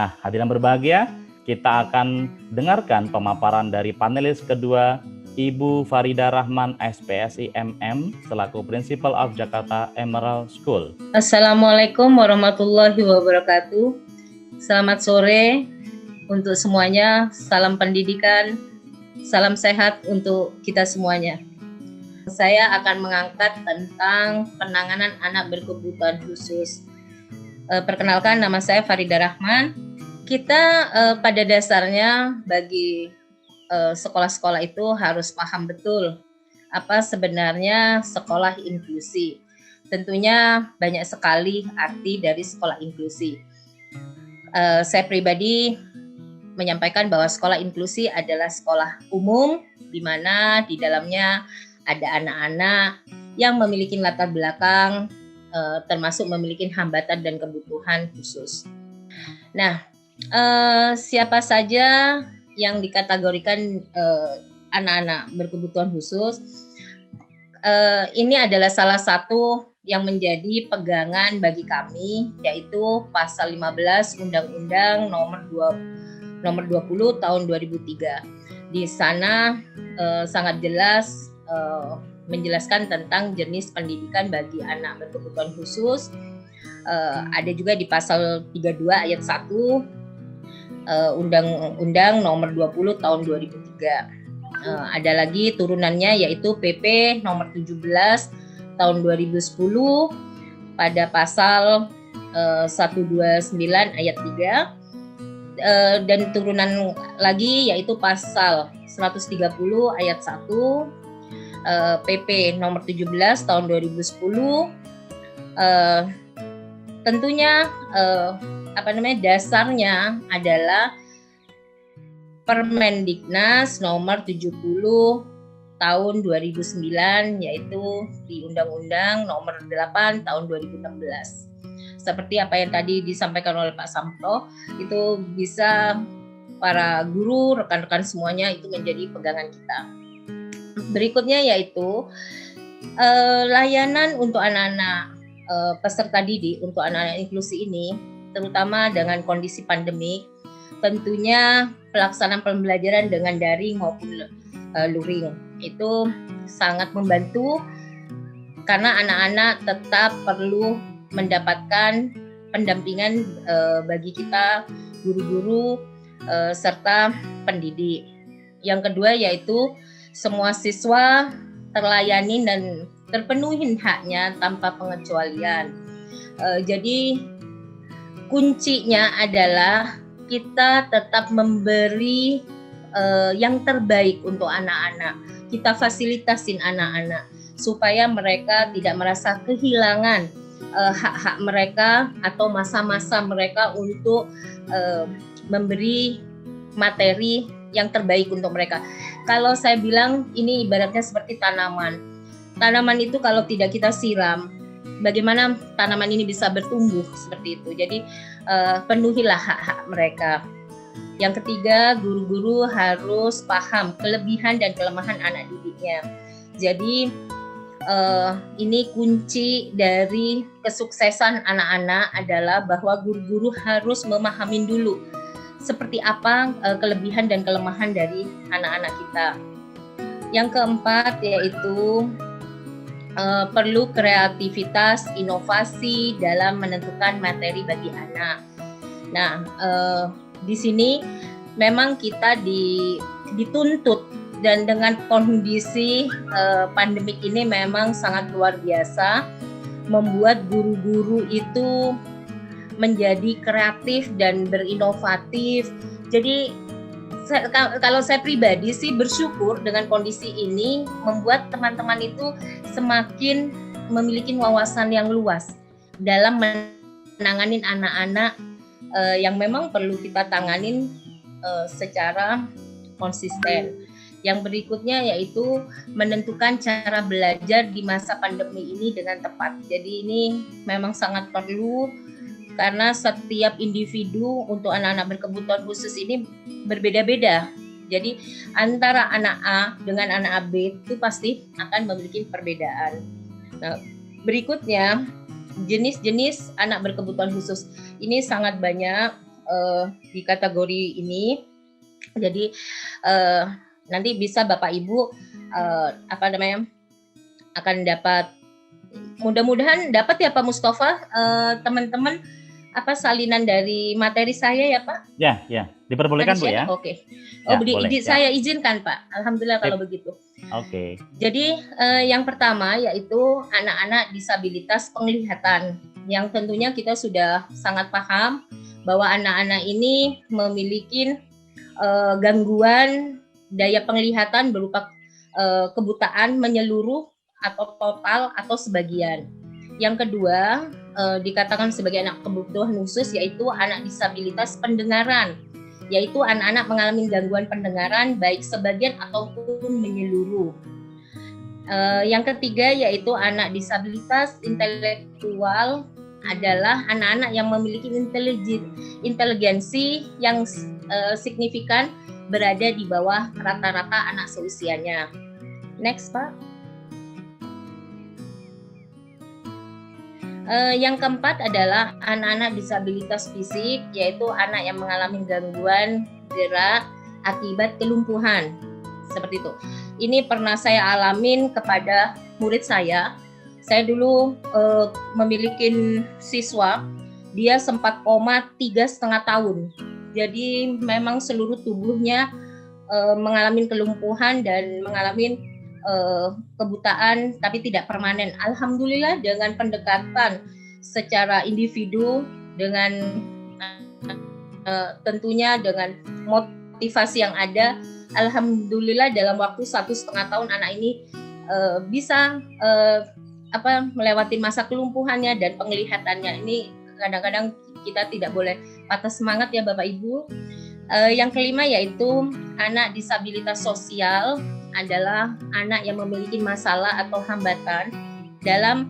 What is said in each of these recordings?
Nah, hadirin berbahagia, kita akan dengarkan pemaparan dari panelis kedua, Ibu Farida Rahman, SPSI MM, selaku Principal of Jakarta Emerald School. Assalamualaikum warahmatullahi wabarakatuh. Selamat sore untuk semuanya. Salam pendidikan, salam sehat untuk kita semuanya. Saya akan mengangkat tentang penanganan anak berkebutuhan khusus. Perkenalkan, nama saya Farida Rahman. Kita pada dasarnya bagi sekolah-sekolah itu harus paham betul apa sebenarnya sekolah inklusi. Tentunya banyak sekali arti dari sekolah inklusi. Saya pribadi menyampaikan bahwa sekolah inklusi adalah sekolah umum di mana di dalamnya ada anak-anak yang memiliki latar belakang termasuk memiliki hambatan dan kebutuhan khusus. Nah, siapa saja yang dikategorikan anak-anak berkebutuhan khusus, ini adalah salah satu yang menjadi pegangan bagi kami, yaitu pasal 15 Undang-Undang nomor 20 tahun 2003. Di sana sangat jelas menjelaskan tentang jenis pendidikan bagi anak berkebutuhan khusus. Ada juga di pasal 32 ayat 1 Undang-Undang nomor 20 tahun 2003. Ada lagi turunannya yaitu PP nomor 17 tahun 2010 pada pasal 129 ayat 3. Dan turunan lagi yaitu pasal 130 ayat 1 PP nomor 17 tahun 2010. Tentunya dasarnya adalah Permendiknas nomor 70 tahun 2009, yaitu di Undang-Undang nomor 8 tahun 2016. Seperti apa yang tadi disampaikan oleh Pak Samto, itu bisa para guru, rekan-rekan semuanya itu menjadi pegangan kita. Berikutnya yaitu layanan untuk anak-anak peserta didik, untuk anak-anak inklusi ini, terutama dengan kondisi pandemik, tentunya pelaksanaan pembelajaran dengan daring maupun luring itu sangat membantu karena anak-anak tetap perlu mendapatkan pendampingan bagi kita guru-guru serta pendidik. Yang kedua yaitu semua siswa terlayani dan terpenuhi haknya tanpa pengecualian. Jadi kuncinya adalah kita tetap memberi yang terbaik untuk anak-anak. Kita fasilitasin anak-anak supaya mereka tidak merasa kehilangan hak-hak mereka atau masa-masa mereka untuk memberi materi yang terbaik untuk mereka. Kalau saya bilang ini ibaratnya seperti tanaman. Tanaman itu kalau tidak kita siram, bagaimana tanaman ini bisa bertumbuh seperti itu. Jadi penuhilah hak-hak mereka. Yang ketiga, guru-guru harus paham kelebihan dan kelemahan anak didiknya. Jadi ini kunci dari kesuksesan anak-anak adalah bahwa guru-guru harus memahami dulu seperti apa kelebihan dan kelemahan dari anak-anak kita. Yang keempat yaitu perlu kreativitas, inovasi dalam menentukan materi bagi anak. Nah, di sini memang kita dituntut dan dengan kondisi pandemik ini memang sangat luar biasa membuat guru-guru itu menjadi kreatif dan berinovatif. Jadi kalau saya pribadi sih bersyukur dengan kondisi ini membuat teman-teman itu semakin memiliki wawasan yang luas dalam menangani anak-anak yang memang perlu kita tanganin secara konsisten. Yang berikutnya yaitu menentukan cara belajar di masa pandemi ini dengan tepat. Jadi ini memang sangat perlu karena setiap individu untuk anak-anak berkebutuhan khusus ini berbeda-beda. Jadi antara anak A dengan anak B itu pasti akan memiliki perbedaan. Nah, berikutnya jenis-jenis anak berkebutuhan khusus ini sangat banyak. di kategori ini. Jadi nanti bisa Bapak Ibu akan dapat, mudah-mudahan dapat ya Pak Mustafa, teman-teman salinan dari materi saya ya Pak. Ya, diperbolehkan Bu ya. Oke. Boleh, saya izinkan Pak. Alhamdulillah kalau begitu. Oke. Jadi yang pertama yaitu anak-anak disabilitas penglihatan, yang tentunya kita sudah sangat paham bahwa anak-anak ini memiliki gangguan daya penglihatan berupa kebutaan menyeluruh atau total atau sebagian. Yang kedua, dikatakan sebagai anak kebutuhan khusus yaitu anak disabilitas pendengaran, yaitu anak-anak mengalami gangguan pendengaran baik sebagian ataupun menyeluruh. Yang ketiga yaitu anak disabilitas intelektual, adalah anak-anak yang memiliki inteligensi yang signifikan berada di bawah rata-rata anak seusianya. Next Pak. Yang keempat adalah anak-anak disabilitas fisik, yaitu anak yang mengalami gangguan gerak akibat kelumpuhan. Seperti itu. Ini pernah saya alamin kepada murid saya. Saya dulu memiliki siswa, dia sempat koma 3,5 tahun. Jadi memang seluruh tubuhnya mengalami kelumpuhan dan mengalami kebutaan tapi tidak permanen. Alhamdulillah dengan pendekatan secara individu, dengan tentunya dengan motivasi yang ada, alhamdulillah dalam waktu 1,5 tahun anak ini bisa melewati masa kelumpuhannya dan penglihatannya. Ini kadang-kadang kita tidak boleh patah semangat ya Bapak Ibu. Yang kelima yaitu anak disabilitas sosial, adalah anak yang memiliki masalah atau hambatan dalam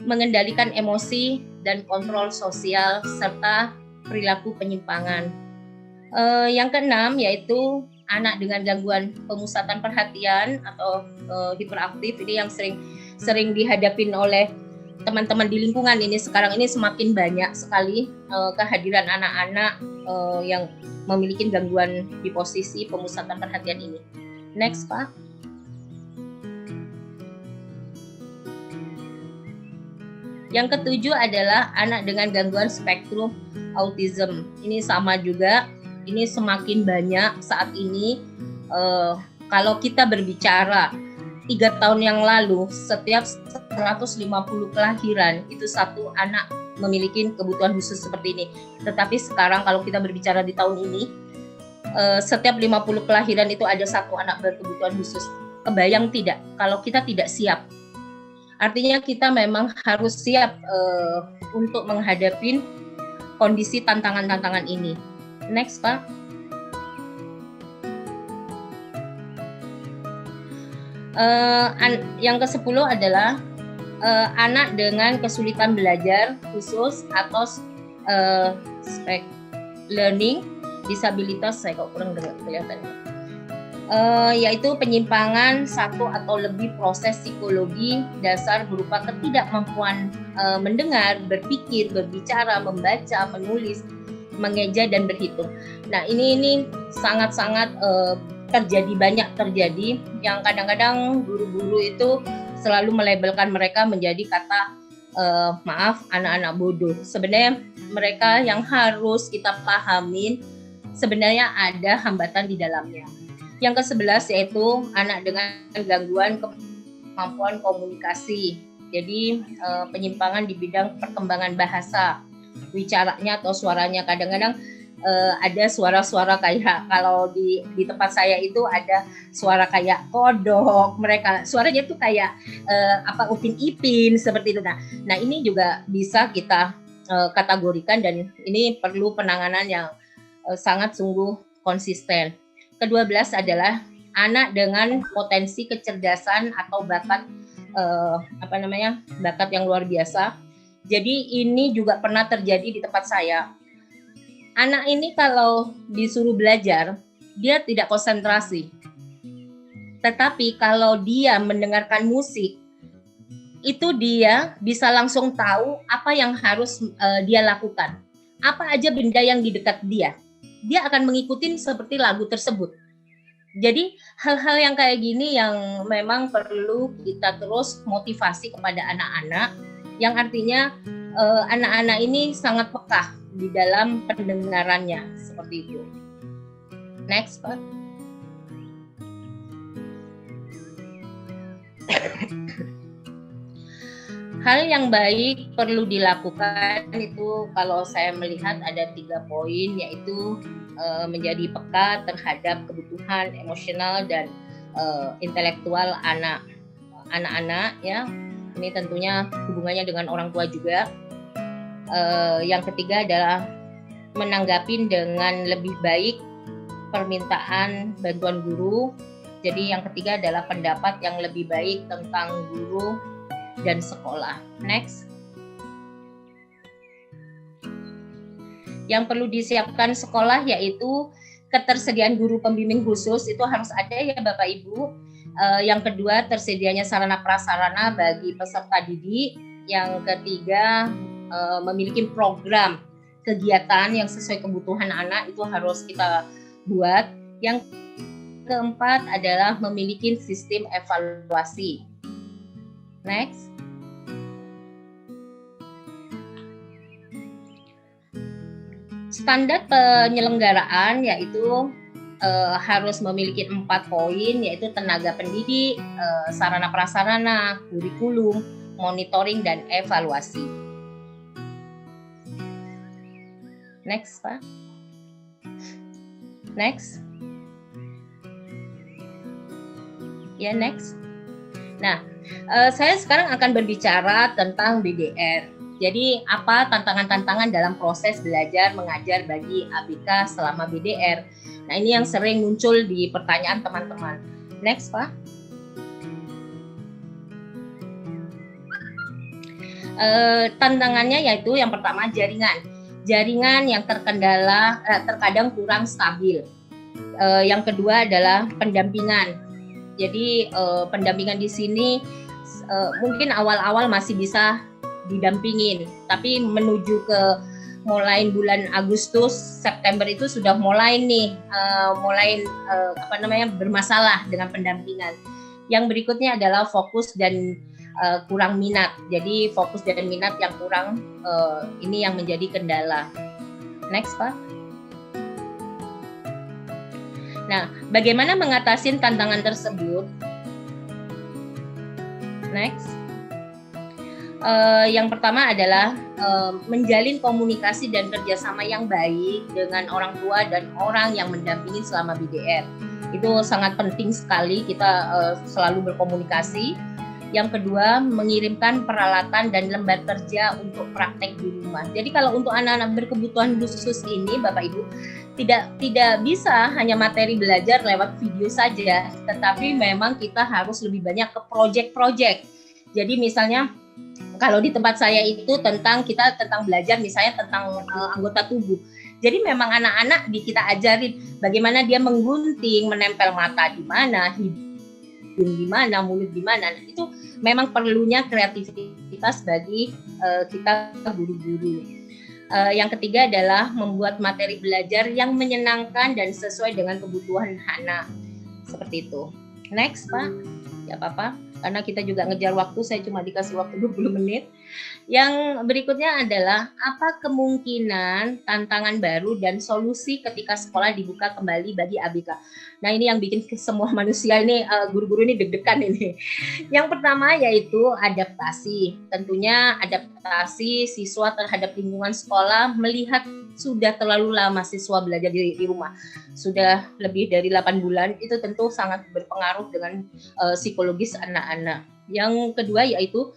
mengendalikan emosi dan kontrol sosial serta perilaku penyimpangan. Yang keenam yaitu anak dengan gangguan pemusatan perhatian atau hiperaktif. Ini yang sering dihadapin oleh teman-teman di lingkungan ini. Sekarang ini semakin banyak sekali kehadiran anak-anak yang memiliki gangguan di posisi pemusatan perhatian ini. Next Pak. Yang ketujuh adalah anak dengan gangguan spektrum autism. Ini sama juga, ini semakin banyak saat ini. Kalau kita berbicara 3 tahun yang lalu, setiap 150 kelahiran itu satu anak memiliki kebutuhan khusus seperti ini. Tetapi sekarang kalau kita berbicara di tahun ini, setiap 50 kelahiran itu ada satu anak berkebutuhan khusus. Kebayang tidak kalau kita tidak siap? Artinya kita memang harus siap untuk menghadapi kondisi tantangan-tantangan ini. Next Pak. Yang ke-10 adalah anak dengan kesulitan belajar khusus atau learning disabilitas, saya kok kurang kelihatannya, yaitu penyimpangan satu atau lebih proses psikologi dasar berupa ketidakmampuan mendengar, berpikir, berbicara, membaca, menulis, mengeja dan berhitung. Nah ini sangat-sangat banyak terjadi, yang kadang-kadang guru-guru itu selalu melabelkan mereka menjadi kata maaf anak-anak bodoh. Sebenarnya mereka yang harus kita pahamin, sebenarnya ada hambatan di dalamnya. Yang ke-11 yaitu anak dengan gangguan kemampuan komunikasi. Jadi penyimpangan di bidang perkembangan bahasa, bicaranya atau suaranya. Kadang-kadang ada suara-suara kayak, kalau di tempat saya itu ada suara kayak kodok, mereka suaranya itu kayak Upin Ipin seperti itu. Nah ini juga bisa kita kategorikan dan ini perlu penanganan yang sangat sungguh konsisten. Ke-12 adalah anak dengan potensi kecerdasan atau bakat bakat yang luar biasa. Jadi ini juga pernah terjadi di tempat saya. Anak ini kalau disuruh belajar, dia tidak konsentrasi. Tetapi kalau dia mendengarkan musik, itu dia bisa langsung tahu apa yang harus dia lakukan. apa aja benda yang di dekat dia akan mengikuti seperti lagu tersebut. Jadi hal-hal yang kayak gini yang memang perlu kita terus motivasi kepada anak-anak, yang artinya anak-anak ini sangat peka di dalam pendengarannya, seperti itu. Next, Pak. Hal yang baik perlu dilakukan itu kalau saya melihat ada 3 poin, yaitu menjadi peka terhadap kebutuhan emosional dan intelektual anak-anak ya. Ini tentunya hubungannya dengan orang tua juga. Yang ketiga adalah menanggapi dengan lebih baik permintaan bantuan guru. Jadi yang ketiga adalah pendapat yang lebih baik tentang guru dan sekolah. Next. Yang perlu disiapkan sekolah yaitu ketersediaan guru pembimbing khusus, itu harus ada ya Bapak Ibu. Yang kedua, tersedianya sarana prasarana bagi peserta didik. Yang ketiga, memiliki program kegiatan yang sesuai kebutuhan anak, itu harus kita buat. Yang keempat adalah memiliki sistem evaluasi. Next. Standar penyelenggaraan yaitu harus memiliki 4 poin, yaitu tenaga pendidik, sarana prasarana, kurikulum, monitoring, dan evaluasi. Next, Pak. Next. Ya, next. Nah, saya sekarang akan berbicara tentang BDR. Jadi apa tantangan-tantangan dalam proses belajar mengajar bagi ABK selama BDR? Nah, ini yang sering muncul di pertanyaan teman-teman. Next, Pak. Tantangannya yaitu yang pertama jaringan yang terkadang kurang stabil. Yang kedua adalah pendampingan. Jadi pendampingan di sini mungkin awal-awal masih bisa didampingin, tapi menuju ke mulai bulan Agustus, September itu sudah mulai nih bermasalah dengan pendampingan. Yang berikutnya adalah fokus dan kurang minat. Jadi fokus dan minat yang kurang ini yang menjadi kendala. Next, Pak. Nah, bagaimana mengatasi tantangan tersebut? Next. Yang pertama adalah menjalin komunikasi dan kerjasama yang baik dengan orang tua dan orang yang mendampingi selama BDR. Itu sangat penting sekali kita selalu berkomunikasi. Yang kedua, mengirimkan peralatan dan lembar kerja untuk praktek di rumah. Jadi kalau untuk anak-anak berkebutuhan khusus ini, Bapak Ibu, tidak bisa hanya materi belajar lewat video saja, tetapi memang kita harus lebih banyak ke project-project. Jadi misalnya kalau di tempat saya itu tentang belajar misalnya tentang anggota tubuh. Jadi memang anak-anak kita ajarin bagaimana dia menggunting, menempel mata di mana, hidung di mana, mulut di mana. Nah, itu memang perlunya kreativitas bagi kita guru-guru. Yang ketiga adalah membuat materi belajar yang menyenangkan dan sesuai dengan kebutuhan anak. Seperti itu. Next, Pak. Ya, Papa. Karena kita juga ngejar waktu, saya cuma dikasih waktu 20 menit. Yang berikutnya adalah apa kemungkinan tantangan baru dan solusi ketika sekolah dibuka kembali bagi ABK. Nah, ini yang bikin semua manusia ini, guru-guru ini deg-degan ini. Yang pertama yaitu adaptasi. Tentunya adaptasi siswa terhadap lingkungan sekolah, melihat sudah terlalu lama siswa belajar di rumah. Sudah lebih dari 8 bulan, itu tentu sangat berpengaruh dengan psikologis anak-anak. Yang kedua yaitu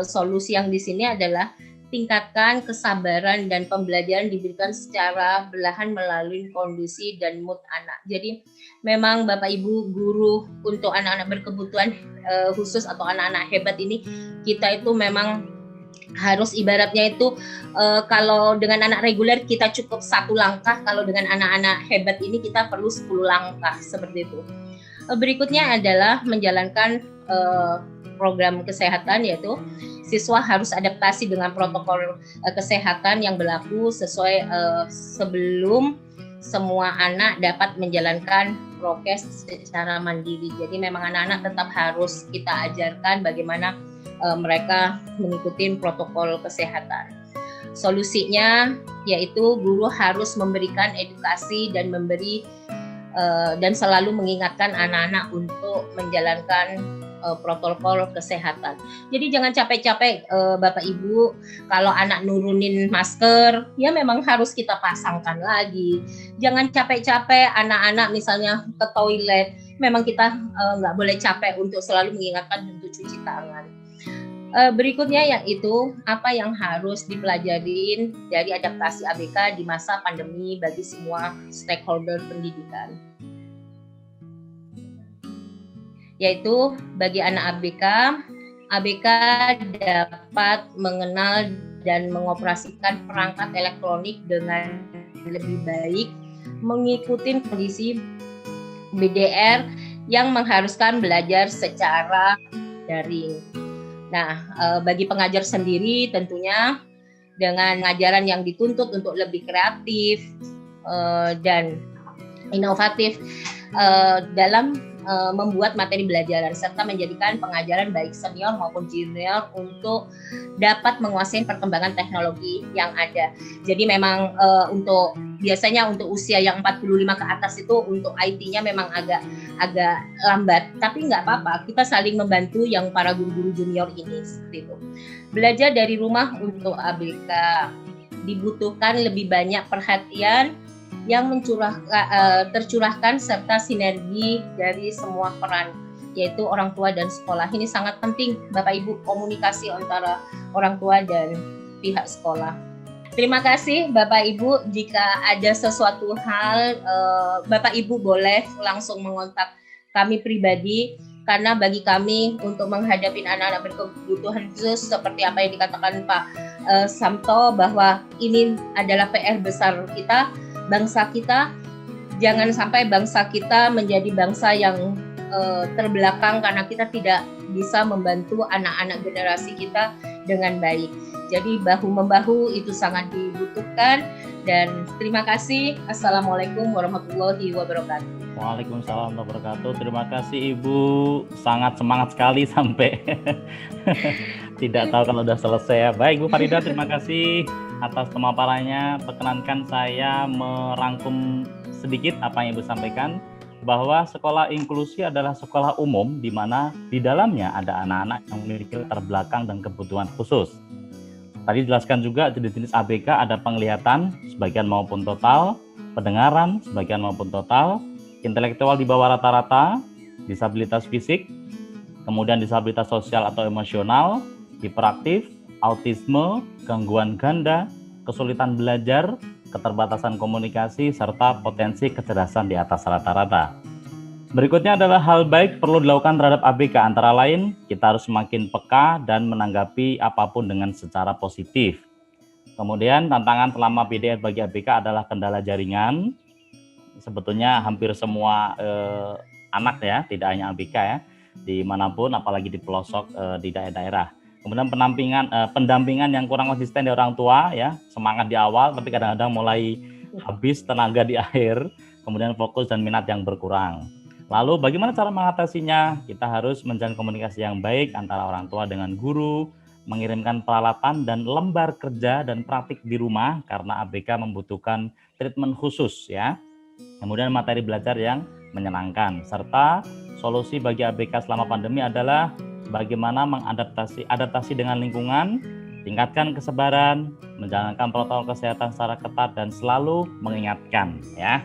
solusi yang di sini adalah tingkatkan kesabaran dan pembelajaran diberikan secara belahan melalui kondisi dan mood anak. Jadi memang Bapak Ibu guru untuk anak-anak berkebutuhan khusus atau anak-anak hebat ini, kita itu memang harus ibaratnya itu kalau dengan anak reguler kita cukup 1 langkah, kalau dengan anak-anak hebat ini kita perlu 10 langkah seperti itu. Berikutnya adalah menjalankan program kesehatan, yaitu siswa harus adaptasi dengan protokol kesehatan yang berlaku sesuai sebelum semua anak dapat menjalankan prokes secara mandiri. Jadi memang anak-anak tetap harus kita ajarkan bagaimana mereka mengikuti protokol kesehatan. Solusinya yaitu guru harus memberikan edukasi dan dan selalu mengingatkan anak-anak untuk menjalankan protokol kesehatan. Jadi jangan capek-capek Bapak Ibu, kalau anak nurunin masker, ya memang harus kita pasangkan lagi. Jangan capek-capek anak-anak misalnya ke toilet, memang kita nggak boleh capek untuk selalu mengingatkan untuk cuci tangan. Berikutnya yaitu apa yang harus dipelajarin dari adaptasi ABK di masa pandemi bagi semua stakeholder pendidikan. Yaitu bagi anak ABK dapat mengenal dan mengoperasikan perangkat elektronik dengan lebih baik, mengikuti kondisi BDR yang mengharuskan belajar secara daring. Nah, bagi pengajar sendiri tentunya dengan pengajaran yang dituntut untuk lebih kreatif dan inovatif dalam membuat materi belajaran serta menjadikan pengajaran baik senior maupun junior untuk dapat menguasai perkembangan teknologi yang ada. Jadi memang biasanya untuk usia yang 45 ke atas itu untuk IT-nya memang agak lambat, tapi nggak apa-apa, kita saling membantu yang para guru-guru junior ini seperti itu. Belajar dari rumah untuk ABK dibutuhkan lebih banyak perhatian yang tercurahkan serta sinergi dari semua peran, yaitu orang tua dan sekolah. Ini sangat penting Bapak Ibu, komunikasi antara orang tua dan pihak sekolah. Terima kasih Bapak Ibu, jika ada sesuatu hal Bapak Ibu boleh langsung mengontak kami pribadi, karena bagi kami untuk menghadapi anak-anak berkebutuhan khusus seperti apa yang dikatakan Pak Samto, bahwa ini adalah PR besar kita, bangsa kita. Jangan sampai bangsa kita menjadi bangsa yang terbelakang karena kita tidak bisa membantu anak-anak generasi kita dengan baik. Jadi bahu-membahu itu sangat dibutuhkan. Dan terima kasih. Assalamualaikum warahmatullahi wabarakatuh. Waalaikumsalam warahmatullahi wabarakatuh. Terima kasih Ibu, sangat semangat sekali sampai tidak tahu kalau sudah selesai ya. Baik Bu Farida, terima kasih atas pemaparannya. Perkenankan saya merangkum sedikit apa yang Ibu sampaikan, bahwa sekolah inklusi adalah sekolah umum di mana di dalamnya ada anak-anak yang memiliki latar belakang dan kebutuhan khusus. Tadi dijelaskan juga jenis-jenis ABK ada penglihatan sebagian maupun total, pendengaran sebagian maupun total, intelektual di bawah rata-rata, disabilitas fisik, kemudian disabilitas sosial atau emosional, hiperaktif, autisme, gangguan ganda, kesulitan belajar, keterbatasan komunikasi, serta potensi kecerdasan di atas rata-rata. Berikutnya adalah hal baik perlu dilakukan terhadap ABK, antara lain kita harus semakin peka dan menanggapi apapun dengan secara positif. Kemudian tantangan selama PDR bagi ABK adalah kendala jaringan. Sebetulnya hampir semua anak ya, tidak hanya ABK ya, dimanapun apalagi di pelosok di daerah-daerah. Kemudian pendampingan yang kurang konsisten dari orang tua ya, semangat di awal tapi kadang-kadang mulai habis tenaga di akhir, kemudian fokus dan minat yang berkurang. Lalu bagaimana cara mengatasinya? Kita harus menjalin komunikasi yang baik antara orang tua dengan guru, mengirimkan peralatan dan lembar kerja dan praktik di rumah karena ABK membutuhkan treatment khusus ya. Kemudian materi belajar yang menyenangkan, serta solusi bagi ABK selama pandemi adalah bagaimana adaptasi dengan lingkungan, tingkatkan kesabaran, menjalankan protokol kesehatan secara ketat dan selalu mengingatkan ya.